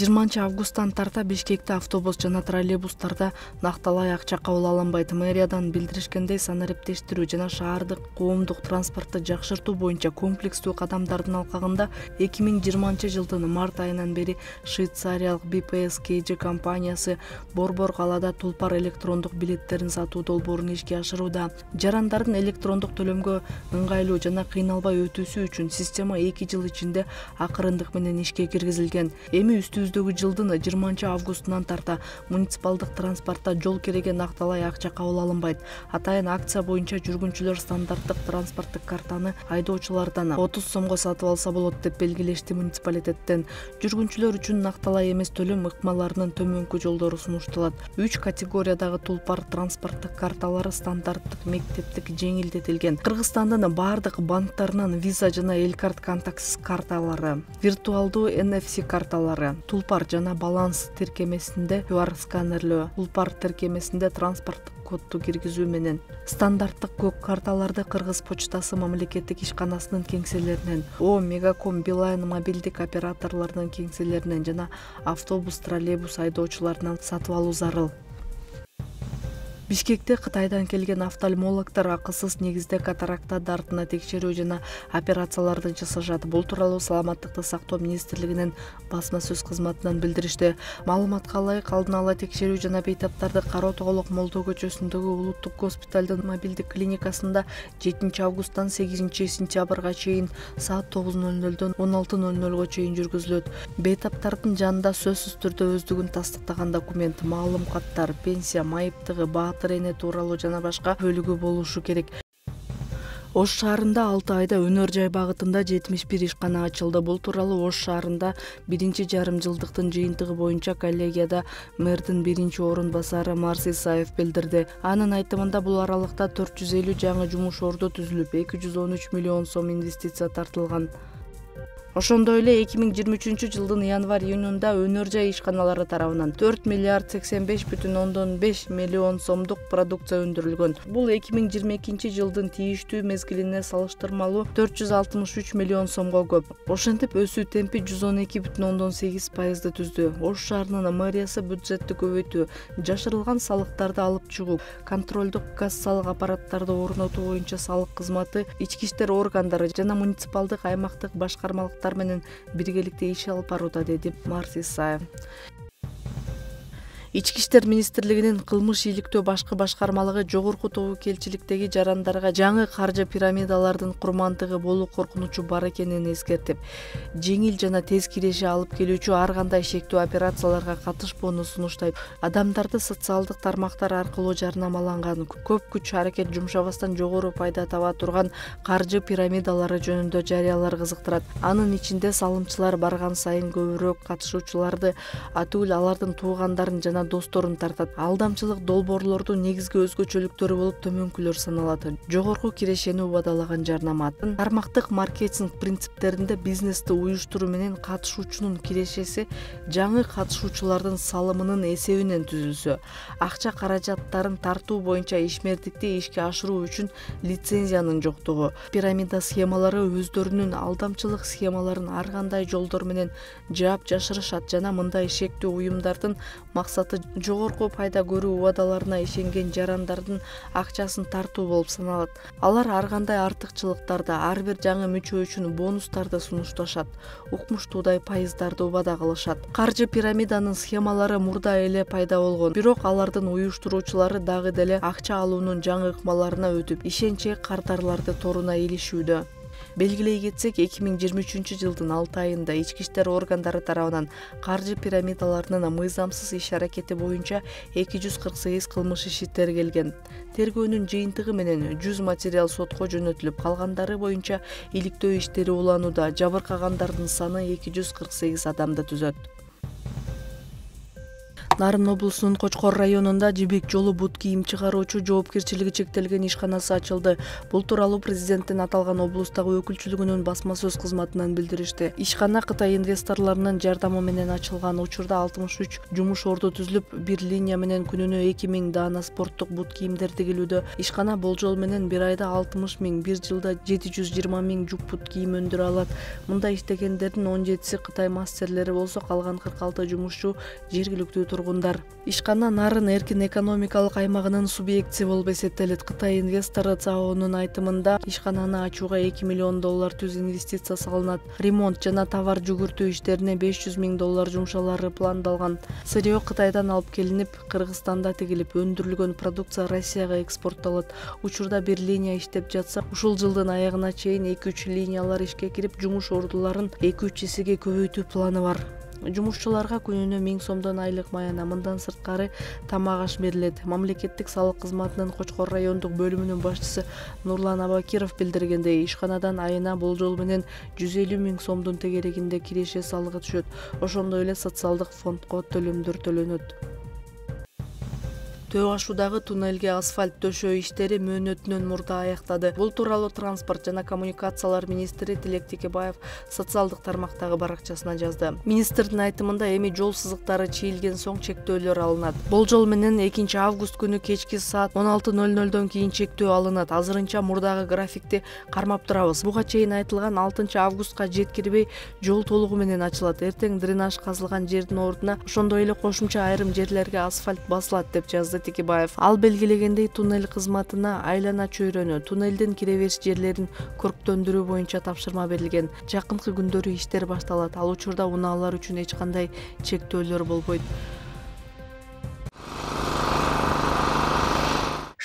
20-августтан тарта Бишкекте автобус жана троллейбустарда накталай акча кабыл алынбайт. Мэриядан билдиришкендей, санариптештирүү жана шаардык коомдук транспортты жакшыртуу боюнча комплекстүү кадамдардын алкагында 2020 март айынан бери швейцариялык BPS KG компаниясы Борбор калаада Тулпар электрондук билеттерин сатуу долбоорун ишке ашырууда. Жарандардын электрондук төлөмгө ыңгайлуу жана кыйналбай өтүүсү үчүн система 2 жыл ичинде акырындык менен ишке киргизилген. Эми үстүбүздөгү жылдын 20 августунан тарта муниципалдык транспортто жол кереге накталай акча кабыл алынбайт. Атайын акция боюнча жүргүнчүлөр стандарттык транспорттук картаны айдоочулардан 30 сомго сатып алса болот деп белгилешти муниципалитеттен. Жүргүнчүлөр үчүн накталай эмес төлөм ыкмаларынын төмөнкү жолдору сунушталат. 3 категориядагы Тулпар транспорттук карталары стандарттык, мектептик жеңилдетилген. Кыргызстандын бардык банктарынан виза жана элкарт контактсыз карталары, виртуалдуу NFC карталары, Тулпар жана баланс тиркемесинде QR сканерлөө, Тулпар тиркемесинде транспорттук кодду киргизүү менен стандарттык көк карталарды Кыргыз почтасы мамлекеттик ишканасынын кеңселеринен, Мегаком, Билайн мобилдик операторлорунун кеңселеринен жана автобус, троллейбус айдоочуларынан сатып алуу зарыл. Бишкекте Кытайдан келген офтальмологдор акысыз негизде катаракта дартына текшерүү жана операцияларды жасашат. Бул тууралуу Саламаттыкты сактоо министрлигинин басма сөз кызматынан билдиришти. Маалыматка ылайык, алдын ала текшерүү жана бейтаптарды Кароо Тоголок Молдо көчөсүндөгү улуттук госпиталдын мобилдик клиникасында 7 августтан 8 сентябрга чейин саат 9:00дөн 16:00го чейин жүргүзүлөт. Бейтаптардын жанында сөзсүз түрдө өздүгүн тастыктаган документ, маалым каттар, пенсия, майыптыгы, эне тууралуу жана башка бөлүгү болушу керек. Ош шаарында 6 айда өнөр жай багытында 71 ишкана ачылды. Бул тууралуу Ош шаарында 1,5 жылдыктын жыйынтыгы боюнча коллегияда мэрдин 1-орун басары Марс Исаев билдирди. Анын айтымында бул аралыкта 450 жаңы жумуш орду түзүлүп, 213 миллион сом инвестиция тартылган. Ошондой эле 2023 жылдын январь-июнунда өнөр жай ишканалары тарабынан 4 миллиард 85,5 миллион сомдук продукция өндүрүлгөн. Бул 2022 жылдын тийиштүү мезгилине салыштырмалуу 463 миллион сомго көп. Ошентип өсүү темпи 112,8% түздү. Ош шаарынын мэриясы бюджетти көбөйтүү, жашырылган салыктарды алып чыгуу, контролдук кассалык аппараттарды орнотуу боюнча салык кызматы, ички иштер органдары жана муниципалдык аймактык башкармалык менен биргеликте иш алып барууда, деди Марс Исаев. Ички иштер министрлигинин кылмыш ийгиликтөө башкы башкармалыгы жогорку тобокелчиликтеги жарандарга жаңы каржы пирамидалардын курмандыгы болуу коркунучу бар экенин эскертип, жеңил жана тез киреше алып келүүчү ар кандай шектүү операцияларга катышпоону сунуштайт. Адамдарды социалдык тармактар аркылуу жарнамаланган, көп күч аракет жумшабастан жогору пайда таба турган каржы пирамидалары жөнүндө жарыялар кызыктырат. Анын ичинде салымчылар барган сайын көбүрөөк катышуучуларды, атүгүл алардын туугандарын жана досторун тартат. Алдамчылык долбоорлордун негизги өзгөчөлүктөрү болуп төмөнкүлөр саналат. Жогорку кирешени убадалаган жарнама, тармактык маркетинг принциптеринде бизнести уюштуруу менен катышуучунун кирешеси жаңы катышуучулардын салымынын эсебинен түзүлсө, акча каражаттарын тартуу боюнча ишмердикти ишке ашыруу үчүн лицензиянын жоктугу, пирамида схемалары өздөрүнүн алдамчылык схемаларын ар кандай жолдор менен жаап жашырышат жана мындай шектүү уюмдардын максаты жогорку пайда көрүү убадаларына ишенген жарандардын акчасын тартуу болуп саналат. Алар ар кандай артыкчылыктарды, ар бир жаңы мүчө үчүн бонустарды сунушташат, укмуштуудай пайыздарды убада кылышат. Каржы пирамиданын схемалары мурда эле пайда болгон, бирок алардын уюштуруучулары дагы деле акча алуунун жаңы ыкмаларына өтүп, ишенче кардарларды торуна илишүүдө. Белгилей кетсек, 2023 жылдын 6 айында ички иштер органдары тарабынан каржы пирамидаларынын мыйзамсыз иш аракети боюнча 248 кылмыш иши тергелген. Тергөөнүн жыйынтыгы менен 100 материал сотко жөнөтүлүп, калгандары боюнча иликтөө иштери уланууда. Жабыркагандардын саны 248 адамды түзөт. Нарын облусунун Кочкор районунда жибек жолу бут кийим чыгаруучу жоопкерчилиги чектелген ишканасы ачылды. Бул тууралуу президенттин аталган облустагы өкүлчүлүгүнүн басма сөз кызматынан билдиришти. Ишкана Кытай инвесторлорунун жардамы менен ачылган. Учурда 63 жумуш орду түзүлүп, бир линия менен күнүнө 2000 даана спорттук бут кийимдер тигилүүдө. Ишкана болжол менен бир айда 60 000, бир жылда 720 000 жуп бут кийим өндүрө алат. Мында иштегендердин 17си Кытай мастерлери болсо, калган 46 жумушчу жергиликтүү тургундар. Ишкана Нарын эркин экономикалык аймагынын субъектиси болуп эсептелет. Кытай инвестору ЦАОнун айтымында ишкананы ачууга $2 миллион түз инвестиция салынат. Ремонт жана товар жүгүртүү иштерине $500 000 жумшалары пландалган. Сырьё Кытайдан алып келинип, Кыргызстанда тигилип, өндүрүлгөн продукция Россияга экспорттолот. Учурда бир линия иштеп жатса, ушул жылдын аягына чейин 2-3 линиялар ишке кирип, жумуш ордуларын 2-3 эсеге көбөйтүү планы бар. Жумушчуларга күнүнө 1000 сомдон айлык маяна, мындан сырткары тамак аш берилет. Мамлекеттик салык кызматынын Кочкор райондук бөлүмүнүн башчысы Нурлан Абакиров билдиргендей, ишканадан айына болжол менен 150 000 сомдун тегерегинде киреше салыгы түшөт. Ошондой эле социалдык фондко төлөмдөр төлөнөт. Төө ашуудагы туннелге асфальт төшөө иштери мөөнөтүнөн мурда аяктады. Бул тууралуу транспорт жана коммуникациялар министри Тилек Текебаев социалдык тармактагы баракчасына жазды. Министрдин айтымында эми жол сызыктары чийилген соң чектөөлөр алынат. Болжол менен 2 август күнү кечки саат 16:00дон кийин чектөө алынат. Азырынча мурдагы графикти кармап турабыз. Буга чейин айтылган 6 августка жеткирбей жол толугу менен ачылат. Эртең дренаж казылган жердин ордуна ошондой эле кошумча айрым жерлерге асфальт басылат деп жазды Текебаев. Ал белгилегендей, туннель кызматына айлана чөйрөнү, туннелдин кире бериш жерлерин көрктөндүрүү боюнча тапшырма берилген. Жакынкы күндөрү иштер башталат. Ал учурда унаалар үчүн эч кандай чектөөлөр болбойт.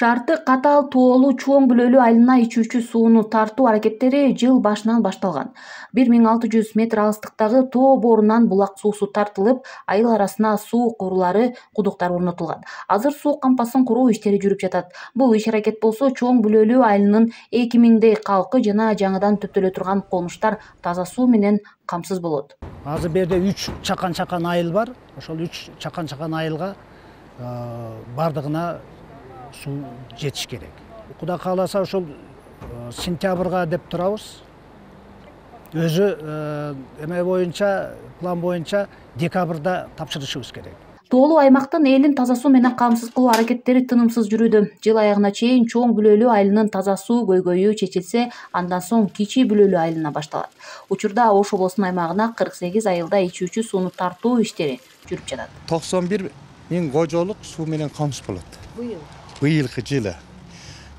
Шарты катаал тоолуу Чоң Бүлөлү айылына ичүүчү сууну тартуу аракеттери жыл башынан башталган. 1600 метр алыстыктагы тоо боорунан булак суусу тартылып, айыл арасына суу курулары, кудуктар орнотулган. Азыр суу кампасын куруу иштери жүрүп жатат. Бул иш-аракет болсо Чоң Бүлөлү айылынын 2000дей калкы жана жаңыдан төптөлө турган конуштар таза суу менен камсыз болот. Азыр берде 3 чакан айыл бар. Ошол 3 чакан айылга бардыгына суу жетиш керек. Кудай кааласа ошол сентябрга деп турабыз. Өзү эме боюнча, план боюнча декабрда тапшырышыбыз керек. Тоолуу аймактын элин таза суу менен камсыз кылуу аракеттери тынымсыз жүрүүдө. Жыл аягына чейин Чоң Бүлөлү айылынын таза суу көйгөйү чечилсе, андан соң Кичи Бүлөлү айылына башталат. Учурда Ош облусунун аймагына 48 айылда ичүүчү сууну тартуу иштери жүрүп жатат. 91 000 кожолук суу менен камсыз болот. Быйылкы жылы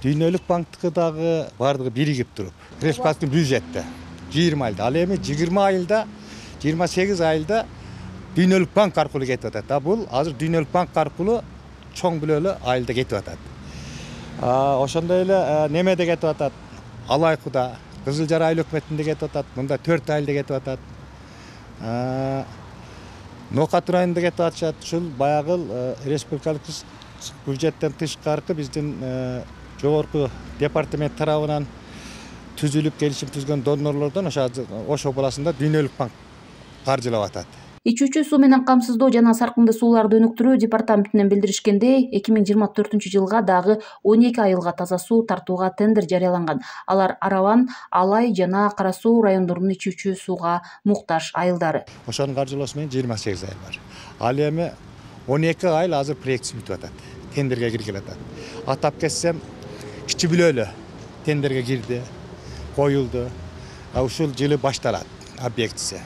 Дүйнөлүк банктыкы дагы бардыгы биригип туруп, республикалык бюджетте 20 айылда, ал эми 20 айылда, 28 айылда Дүйнөлүк банк аркылуу кетип атат. Бул азыр Дүйнөлүк банк аркылуу Чоң Бүлөлү айылда кетип атат. Ошондой эле немеде кетип атат. Алайкуда, Кызыл Жара айыл өкмөтүндө кетип атат. Мында 4 айылда кетип атат. Нокат районунда кетип атышат. Ушул баягы республикалык бюджеттен тышкаркы биздин жогорку департамент тарабынан түзүлүп келишим түзгөн донорлордон Ош областында Дүйнөлүк банк каржылап атат. Ичүүчү суу менен камсыздоо жана саркынды сууларды өнүктүрүү департаментинен билдиришкендей, 2024 жылга дагы 12 айылга таза суу тартууга тендер жарыяланган. Алар Араван, Алай жана Кара Суу райондорунун ичүүчү сууга муктаж айылдары. Ошонун каржылоосу менен 28 айыл бар. Ал эми 12 айыл азыр проектиси бүтүп атат. Тендерге киргеле атат. Атап кетсем, Кичи Бүлөлү тендерге кирди, коюлду. Ушул жылы башталат объектиси.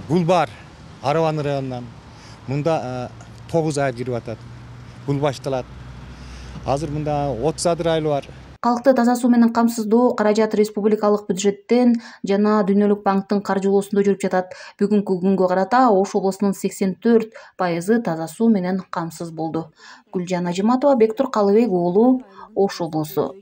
Гулбар Араван районунан мында 9 айыл кирип атат. Бул башталат. Азыр мында 30 айыл бар. Калкты таза суу менен камсыздоо каражат республикалык бюджеттен жана Дүйнөлүк банктын каржылоосунда жүрүп жатат. Бүгүнкү күнгө карата Ош облусунун 84% таза суу менен камсыз болду. Гүлжан Ажыматова, Бектур Калыбек уулу, Ош облусу.